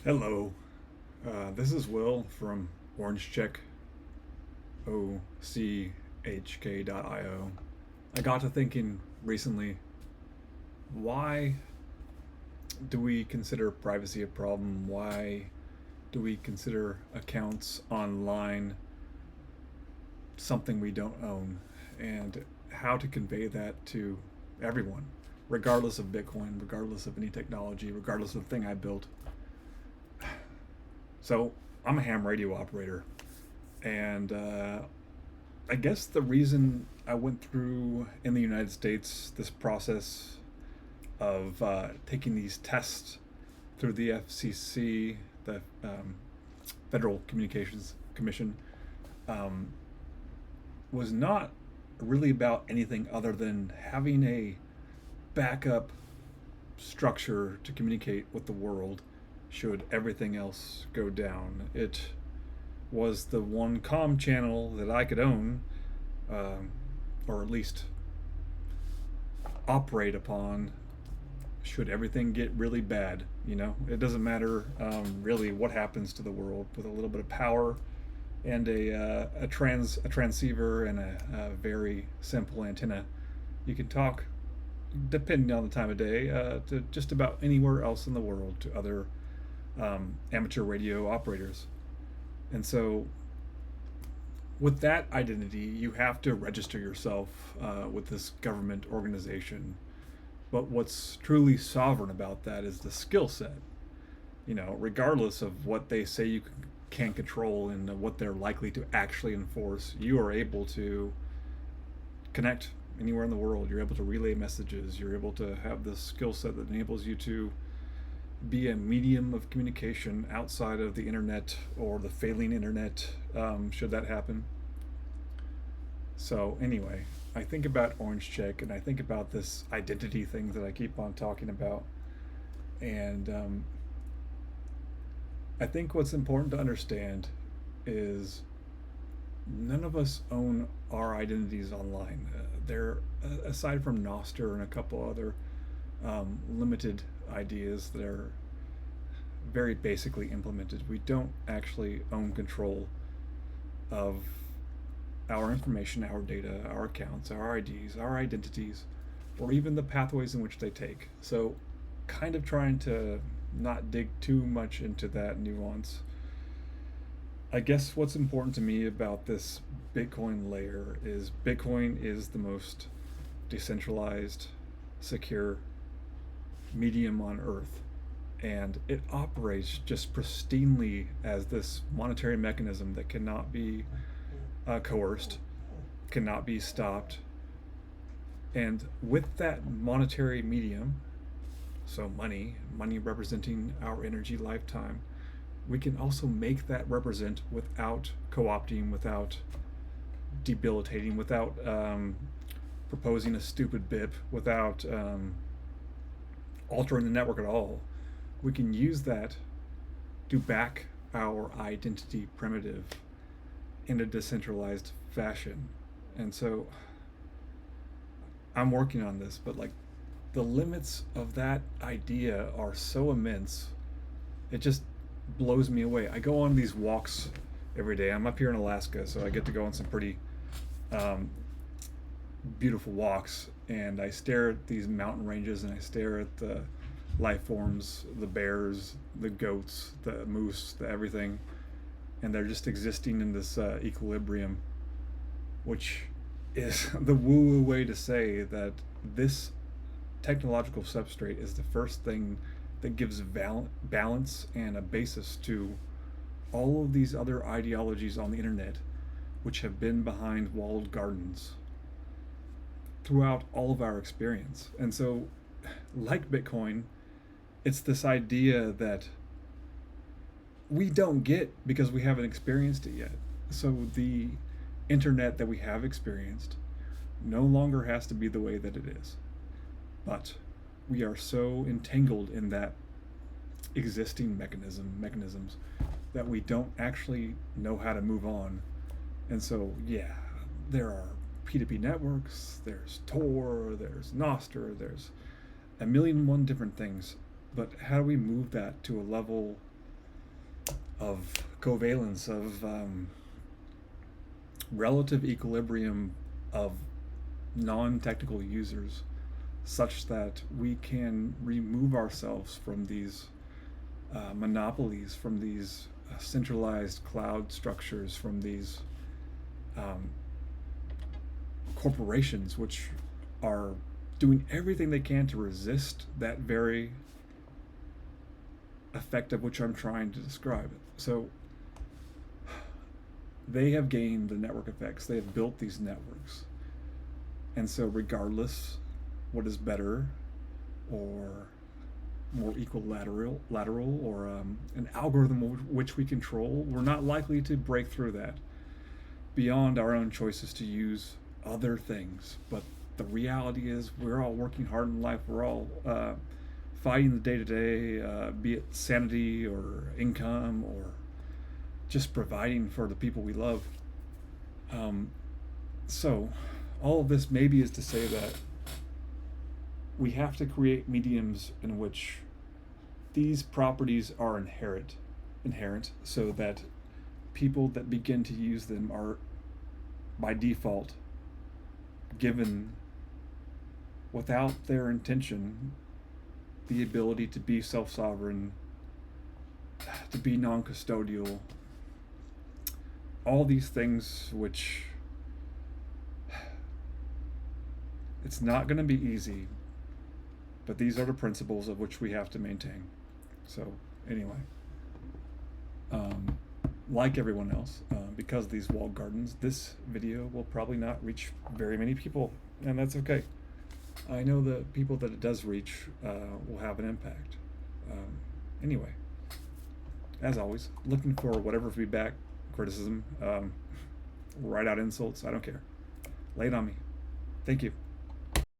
Hello, this is Will from OrangeCheck.OCHK.io. I got to thinking recently, why do we consider privacy a problem? Why do we consider accounts online something we don't own? And how to convey that to everyone, regardless of Bitcoin, regardless of any technology, regardless of the thing I built. So, I'm a ham radio operator, and I guess the reason I went through in the United States this process of taking these tests through the FCC, the Federal Communications Commission, um, was not really about anything other than having a backup structure to communicate with the world should everything else go down. It was the one comm channel that I could own, um, or at least operate upon should everything get really bad. It doesn't matter really what happens to the world with a little bit of power and a transceiver and a very simple antenna. You can talk, depending on the time of day, to just about anywhere else in the world, to other amateur radio operators. And so with that identity, you have to register yourself with this government organization. But what's truly sovereign about that is the skill set. Regardless of what they say you can control and what they're likely to actually enforce, you are able to connect anywhere in the world. You're able to relay messages. You're able to have this skill set that enables you to be a medium of communication outside of the internet or the failing internet, should that happen. So, anyway, I think about Orange Check and I think about this identity thing that I keep on talking about. And I think what's important to understand is none of us own our identities online. They're, aside from Noster and a couple other limited ideas that are very basically implemented, we don't actually own control of our information, our data, our accounts, our IDs, our identities, or even the pathways in which they take. So, kind of trying to not dig too much into that nuance. I guess what's important to me about this Bitcoin layer is Bitcoin is the most decentralized, secure medium on Earth. And it operates just pristinely as this monetary mechanism that cannot be coerced, cannot be stopped. And with that monetary medium, so money representing our energy lifetime, we can also make that represent without co opting, without debilitating, without proposing a stupid BIP, without altering the network at all. We can use that to back our identity primitive in a decentralized fashion. And so I'm working on this, but like the limits of that idea are so immense, it just blows me away. I go on these walks every day. I'm up here in Alaska, so I get to go on some pretty um, beautiful walks, and I stare at these mountain ranges and I stare at the life forms, the bears, the goats, the moose, the everything, and they're just existing in this equilibrium, which is the woo-woo way to say that this technological substrate is the first thing that gives balance and a basis to all of these other ideologies on the internet, which have been behind walled gardens throughout all of our experience. And so, like Bitcoin, it's this idea that we don't get because we haven't experienced it yet. So the internet that we have experienced no longer has to be the way that it is. But we are so entangled in that existing mechanisms that we don't actually know how to move on. And so, yeah, there are P2P networks, there's Tor, there's Noster, there's a million and one different things. But how do we move that to a level of covalence, of relative equilibrium of non-technical users, such that we can remove ourselves from these monopolies, from these centralized cloud structures, from these um, corporations which are doing everything they can to resist that very effect of which I'm trying to describe. So they have gained the network effects. They have built these networks. And so regardless what is better or more equilateral or an algorithm which we control, we're not likely to break through that beyond our own choices to use other things. But the reality is we're all working hard in life. We're all fighting the day-to-day, be it sanity or income or just providing for the people we love. So all of this maybe is to say that we have to create mediums in which these properties are inherent, so that people that begin to use them are by default given, without their intention, the ability to be self-sovereign, to be non-custodial, all these things which it's not going to be easy, but these are the principles of which we have to maintain. So anyway, like everyone else, because of these walled gardens, this video will probably not reach very many people, and that's okay. I know the people that it does reach will have an impact. Anyway, as always, looking for whatever feedback, criticism, write out insults, I don't care. Lay it on me. Thank you.